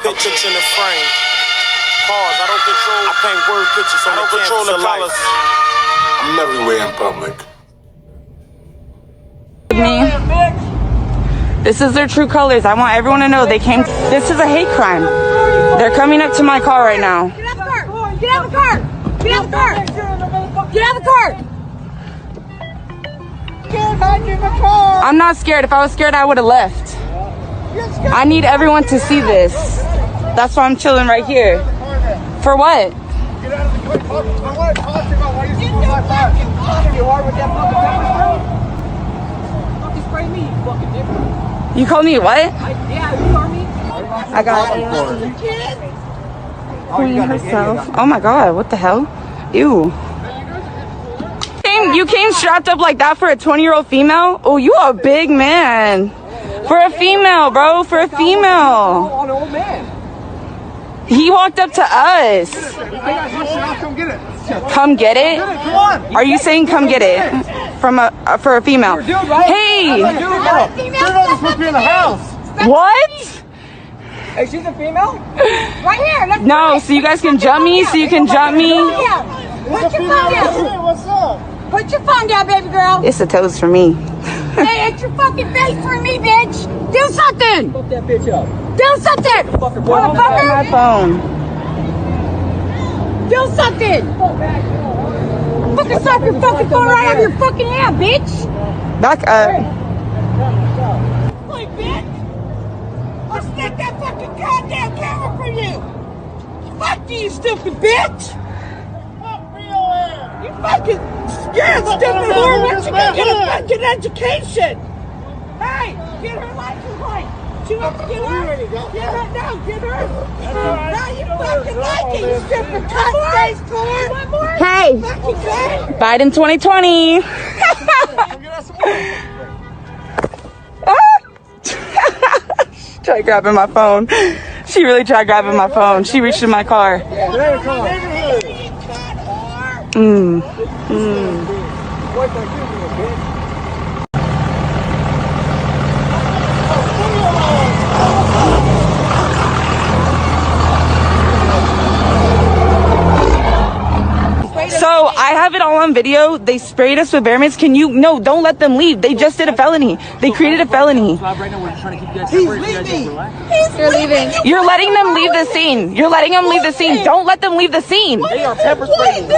Pictures in the frame. Pause. I paint word pictures on the canvas of life. I'm everywhere in public. Me. This is their true colors. I want everyone to know they came. This is a hate crime. They're coming up to my car right now. Get out the car! Get out the car! Get out the car! Get out the car! I'm not scared. If I was scared, I would have left. I need everyone to see this. That's why I'm chilling right here. For what? Get out of the car. I want to talk to you about why you're stealing my car. You hard with that fucking pepper spray? Fucking spray me, you fucking dick. You called me what? Yeah, you called me. I got Queen herself. Oh my god, what the hell? Ew. You came strapped up like that for a 20-year-old female? Oh, you a big man. For a female, bro. For a female. On an old man. He walked up to us. Come get it. Come get it? Come on. Are you saying come get it from for a female? Dude, right? Hey. Dude, bro. You're not supposed to be in the house. What? Hey, she's a female? Right here! Let's No, so you guys can jump me, so you can jump me. Put your phone down! What's up? Put your phone down, baby girl! It's a toast for me. Hey, it's your fucking face for me, bitch! Do something! Fuck that bitch up. Do something! Fucker, boy. My phone. Do something! Fucking slap your fucking phone right out of your fucking hand, bitch! Back up. Hey, bitch! I'll stick that fucking goddamn camera for you! Fuck you, stupid bitch! You fucking scared, stupid whore! Why don't you go get a fucking education? Hey, get her license plate! She wants to get her? Get her now, get her! Now you fucking like it, you stupid cunt face whore! Hey. Fucking good! Biden 2020. Tried grabbing my phone. She really tried grabbing my phone. She reached in my car. So I have it all on video. They sprayed us with bear mace. Can you? No, don't let them leave. They just did a felony. They created a felony. Right now, we're trying to keep you guys separate. You're leaving. You're letting them leave the scene. You're letting them leave the scene. Don't let them leave the scene. They are pepper spraying.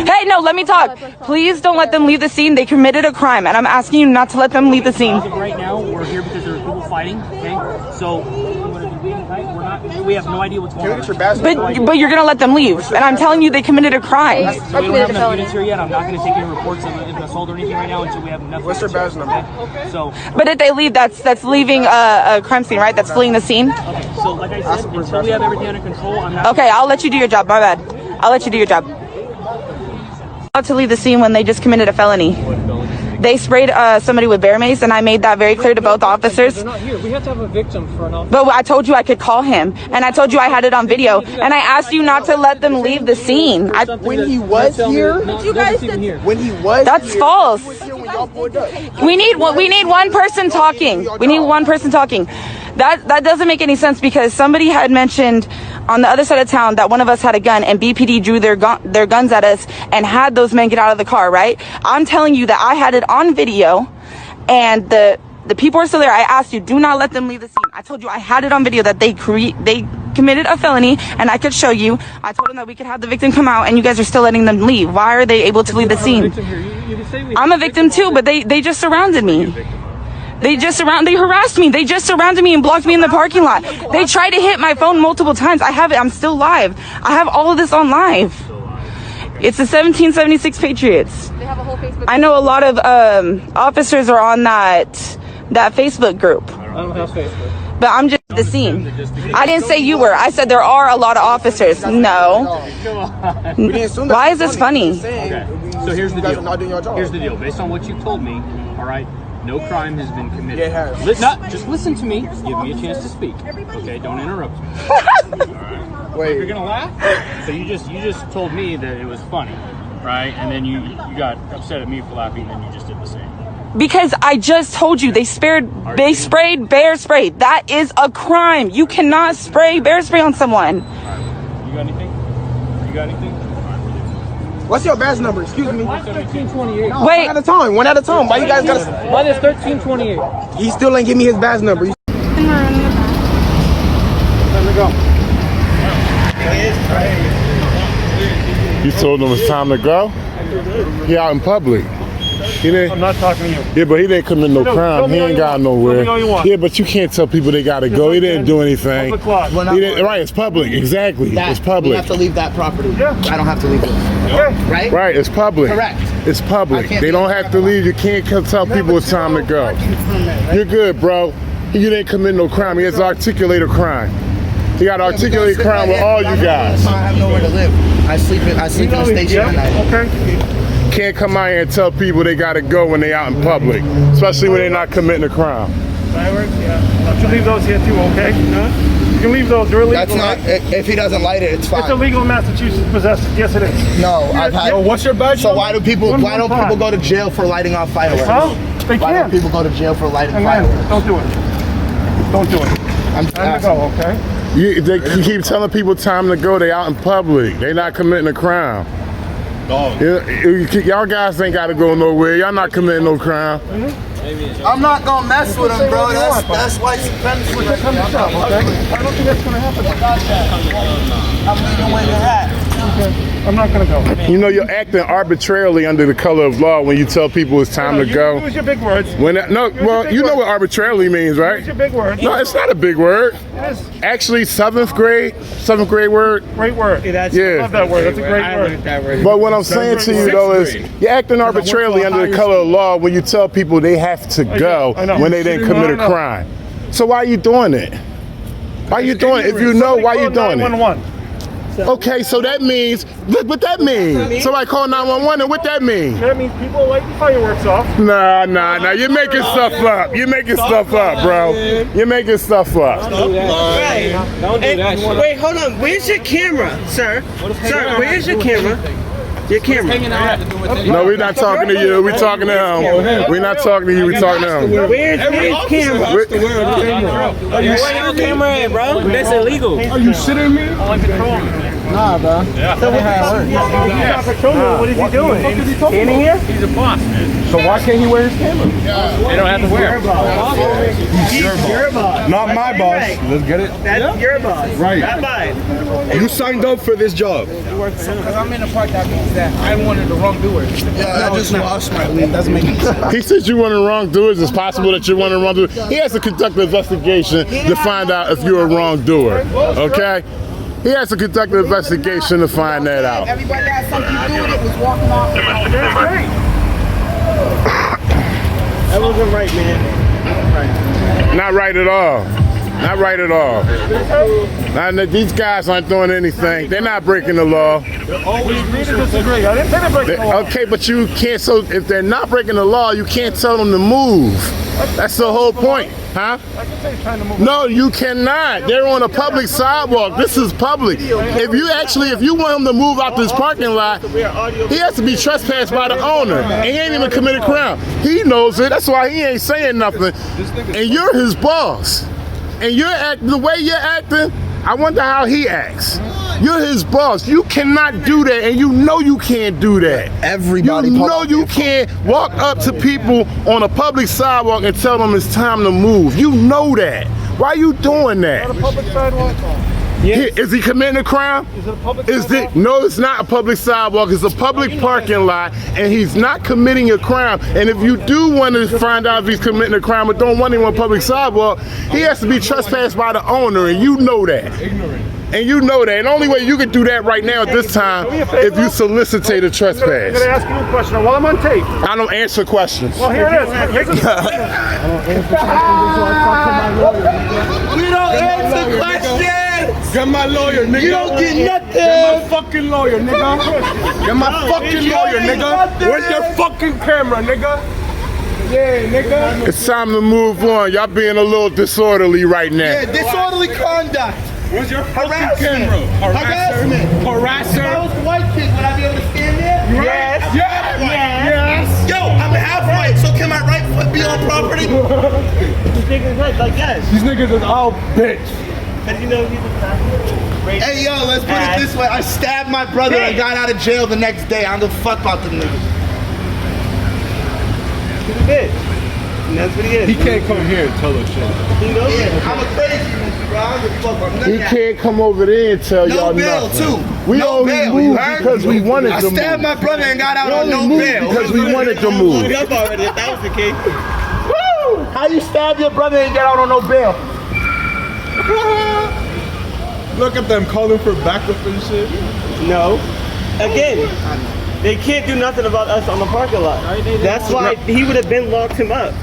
Hey, no, let me talk. Please don't let them leave the scene. They committed a crime, and I'm asking you not to let them leave the scene. Right now, we're here because there are people fighting. Okay, so we have no idea what's going on. But you're gonna let them leave, and I'm telling you they committed a crime. So we don't have enough units here yet. I'm not going to take any reports of assault or anything right now until we have enough. What's their badge number? So, But if they leave, that's leaving a crime scene, right? That's fleeing the scene. okay, so like I said, until we have everything under control, I'm not. Okay, I'll let you do your job. My bad. I'll let you do your job. Allowed to leave the scene when they just committed a felony. They sprayed somebody with bear mace, and I made that very clear to both officers. They're not here. We have to have a victim for an officer. But I told you I could call him, and I told you I had it on video, and I asked you not to let them leave the scene. When he was here, You guys said when he was That's here, false. he was here when y'all pulled up. We need one person talking. We need one person talking. That doesn't make any sense because somebody had mentioned on the other side of town that one of us had a gun and BPD drew their guns at us and had those men get out of the car, right? I'm telling you that I had it on video and the people are still there. I asked you, do not let them leave the scene. I told you I had it on video that they committed a felony and I could show you. I told them that we could have the victim come out and you guys are still letting them leave. Why are they able to leave the scene? I'm a victim too, but they just surrounded me. They harassed me. They just surrounded me and blocked me in the parking lot. They tried to hit my phone multiple times. I have it. I'm still live. I have all of this on live. It's the 1776 Patriots. They have a whole Facebook. I know a lot of officers are on that Facebook group. I don't have Facebook. but I'm just at the scene. I didn't say you were. I said there are a lot of officers. No. Why is this funny? Okay. So here's the deal. Here's the deal. Based on what you've told me, all right, no crime has been committed. Yeah, it has. Just listen to me. Give me a chance to speak. Okay, don't interrupt me. All right. Wait, you're gonna laugh? So you just told me that it was funny, right? And then you got upset at me for laughing, and you just did the same. Because I just told you they sprayed bear spray. That is a crime. You cannot spray bear spray on someone. All right. You got anything? You got anything? What's your badge number? Excuse me. 1328. No, Wait. One at a time. One at a time. Why you guys gotta? Mine is 1328. He still ain't give me his badge number. Let me go. You told him it's time to go? He out in public. I'm not talking to you. Yeah, but he didn't commit no crime. He ain't got nowhere. Tell me all you want. Yeah, but you can't tell people they gotta go. He didn't do anything. Public He didn't, right, it's public. Exactly. It's We public. have to leave that property. Yeah. I don't have to leave it. Okay. Right? Right, it's public. Correct. It's public. I can't They be don't in have to leave. You can't tell people it's time to go. You're good, bro. You didn't commit no crime. He has to articulate a crime. He got to articulate a crime with all you guys. I have nowhere to live. I sleep in a station at night. Okay. Can't come out here and tell people they got to go when they out in public, especially when they're not committing a crime. Fireworks, yeah. You leave those here too, okay? You can leave those. They're illegal. That's not, if he doesn't light it, it's fine. It's illegal in Massachusetts to possess it. Yes, it is. No, I've had. What's your badge? So why don't people go to jail for lighting off fireworks? Huh? They Why don't can't. people go to jail for lighting And fireworks? don't do it. Don't do it. I'm Time to go, okay? You keep telling people time to go. They out in public. They not committing a crime. Y'all guys ain't got to go nowhere. Y'all not committing no crime. I'm not gonna mess with him, bro. That's white supremacy. Okay? I don't think that's gonna happen. I'm leaving where you're at. I'm not gonna go. You know you're acting arbitrarily under the color of law when you tell people it's time to go. Use your big words. When that, no, well, you know what arbitrarily means, right? Use your big words. No, it's not a big word. It is. Actually, seventh grade word. Great word. Yeah. Love that word. That's a great word. But what I'm saying to you though is you're acting arbitrarily under the color of law when you tell people they have to go I know. when they didn't commit a crime. So why are you doing it? Why are you doing it? If you know, why are you doing it? 911. Okay, so that means, look what that means. Somebody call 911 and what that mean? That means people light the fireworks off. Nah, you're making stuff up. You're making stuff up, bro. You're making stuff up. Don't do that shit. Wait, hold on. Where's your camera, sir? Sir, where's your camera? Your camera. No, we're not talking to you. We're talking to him. We're not talking to you. We're talking to him. Where's his camera? Where your camera at, bro? That's illegal. Are you shitting me? Nah, bro. He's not patrolling. What is he doing? Standing here? He's a boss, man. So why can't he wear his camera? They don't have to wear it. He's your boss. Not my boss. Let's get it. That's your boss. Right. Not mine. You signed up for this job. Because I'm in the park, that means that I wanted the wrongdoer. Yeah, I just lost my lead. Doesn't make any sense. He said you one of the wrongdoers. It's possible that you're one of the wrongdoers. He has to conduct an investigation to find out if you're a wrongdoer. Okay? He has to conduct an investigation to find that out. Everybody that had something to do with it was walking off. That wasn't right, man. Not right at all. Not right at all. Now, these guys aren't doing anything. They're not breaking the law. We agree to disagree. I didn't say to break the law. Okay, but you can't, so if they're not breaking the law, you can't tell them to move. That's the whole point, huh? I can say he's trying to move. No, you cannot. They're on a public sidewalk. This is public. If you want him to move out this parking lot, he has to be trespassed by the owner. And he ain't even committed a crime. He knows it. That's why he ain't saying nothing. And you're his boss. And you're acting the way you're acting, I wonder how he acts. You're his boss. You cannot do that, and you know you can't do that. Everybody. You know you can't walk up to people on a public sidewalk and tell them it's time to move. You know that. Why are you doing that? On a public sidewalk? Is he committing a crime? Is it a public sidewalk? No, it's not a public sidewalk. It's a public parking lot, and he's not committing a crime. And if you do want to find out if he's committing a crime but don't want him on a public sidewalk, he has to be trespassed by the owner, and you know that. And you know that. And the only way you can do that right now at this time if you solicitate a trespass. I'm gonna ask you a question while I'm on tape. I don't answer questions. Well, here it is. We don't answer questions. Get my lawyer, nigga. You don't get nothing. Get my fucking lawyer, nigga. Get my fucking lawyer, nigga. Where's your fucking camera, nigga? Yeah, nigga. It's time to move on. Y'all being a little disorderly right now. Yeah, disorderly conduct. Where's your fucking Harassment. camera? Harassment. If I Harasser. was a white kid, would I be able to stand there? Yes. Yes. Yo, I'm half white, so can my right foot be on property? These niggas like yes. These niggas is all bitch. Cause you know he's a Hey, yo, let's put it this way. I stabbed my brother and got out of jail the next day. I don't give a fuck about them niggas. He's a bitch. And that's what he is. He can't come here and tell us shit. He knows it. I'm a crazy nigga, bro. I don't give a fuck about He nothing. can't come over there and tell y'all No bail, nothing. too. We No only bail, you moved heard? because we wanted to I move. stabbed my brother and got out We on only no moved bail. because we wanted to move. Up already, if that was the case. Woo! How you stab your brother and get out on no bail? Look at them calling for backup and shit. No. Again, they can't do nothing about us on the parking lot. That's why he would have been locked him up.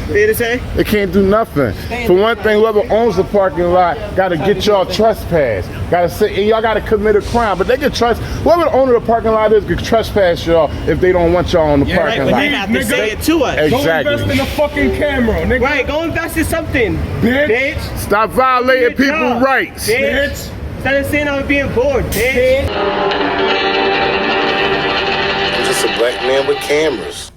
You to say? They can't do nothing. For one thing, whoever owns the parking lot got to get y'all trespass. Got to say, and y'all got to commit a crime. But they can whoever the owner of the parking lot is can trespass y'all if they don't want y'all on the parking But lot. they have to say it to us. Exactly. Go invest in a fucking camera, nigga. Right, go invest in something. Bitch. Stop violating people's rights. Bitch. Instead of saying I was being bored, bitch. I'm just a black man with cameras.